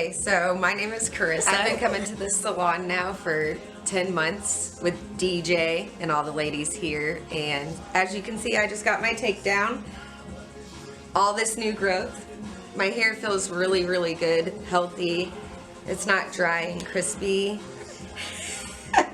Okay, so my name is Carissa. I've been coming to this salon now for 10 months with DJ and all the ladies here, and as you can see, I just got my takedown. All this new growth. My hair feels really, really good, healthy. It's not dry and crispy.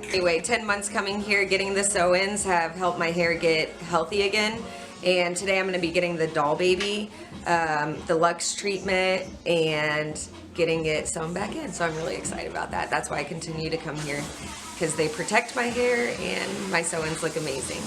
Anyway, 10 months coming here, getting the sew-ins have helped my hair get healthy again. And today I'm going to be getting the doll baby, the luxe treatment, and getting it sewn back in. So I'm really excited about that. That's why I continue to come here, because they protect my hair and my sew-ins look amazing.